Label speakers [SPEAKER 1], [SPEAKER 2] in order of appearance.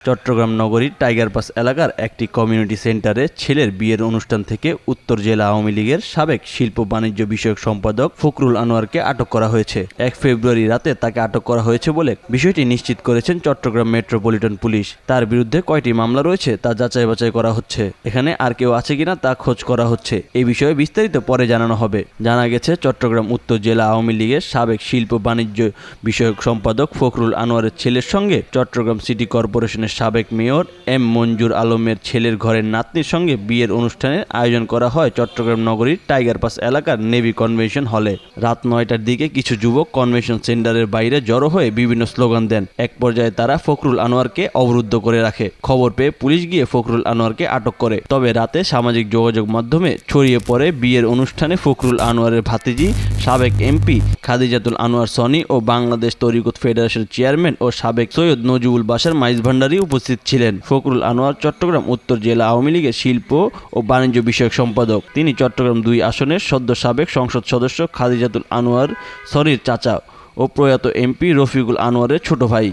[SPEAKER 1] চট্টগ্রাম নগরীর tiger pass এলাকার একটি কমিউনিটি সেন্টারে ছেলের বিয়ের অনুষ্ঠান থেকে উত্তর জেলা আওয়ামী লীগের সাবেক শিল্প বাণিজ্য বিষয়ক সম্পাদক ফখরুল আনোয়ারকে আটক করা হয়েছে। 1 ফেব্রুয়ারি রাতে তাকে আটক করা হয়েছে বলে বিষয়টি নিশ্চিত করেছেন চট্টগ্রাম মেট্রোপলিটন পুলিশ। তার বিরুদ্ধে কয়টি মামলা রয়েছে তা যাচাই বাছাই করা হচ্ছে। এখানে আর কেউ আছে কিনা তা খোঁজ করা হচ্ছে। এই বিষয়ে বিস্তারিত পরে জানানো হবে। জানা গেছে চট্টগ্রাম উত্তর জেলা আওয়ামী লীগের সাবেক শিল্প বাণিজ্য বিষয়ক সম্পাদক ফখরুল আনোয়ারের ছেলের সঙ্গে চট্টগ্রাম সিটি কর্পোরেশনের সাবেক মেয়র এম মঞ্জুর আলমের ছেলের ঘরের নাতনির সঙ্গে বিয়ের অনুষ্ঠানের আয়োজন করা হয় চট্টগ্রাম নগরীর টাইগার পাস এলাকার নেভি কনভেনশন হলে। রাত 9টার দিকে কিছু যুবক কনভেনশন সেন্টারের বাইরে জড়ো হয়ে বিভিন্ন স্লোগান দেন। এক পর্যায়ে তারা ফখরুল আনোয়ারকে অবরুদ্ধ করে রাখে। খবর পেয়ে পুলিশ গিয়ে ফখরুল আনোয়ারকে আটক করে। তবে রাতে সামাজিক যোগাযোগ মাধ্যমে ছড়িয়ে পড়ে বিয়ের অনুষ্ঠানে ফখরুল আনোয়ারের ভাতিজি সাবেক এমপি খাদিজাতুল আনোয়ার সনি ও বাংলাদেশ তরিকত ফেডারেশনের চেয়ারম্যান ও সাবেক সৈয়দ নজিবুল বাশার মাইজ ভান্ডারী উপস্থিত ছিলেন। ফখরুল আনোয়ার চট্টগ্রাম উত্তর জেলা আওয়ামী লীগের শিল্প ও বাণিজ্য বিষয়ক সম্পাদক। তিনি চট্টগ্রাম 2 আসনের সদ্য সাবেক সংসদ সদস্য খাদিজাতুল আনোয়ার সনির চাচা ও প্রয়াত এমপি রফিকুল আনোয়ারের ছোট ভাই।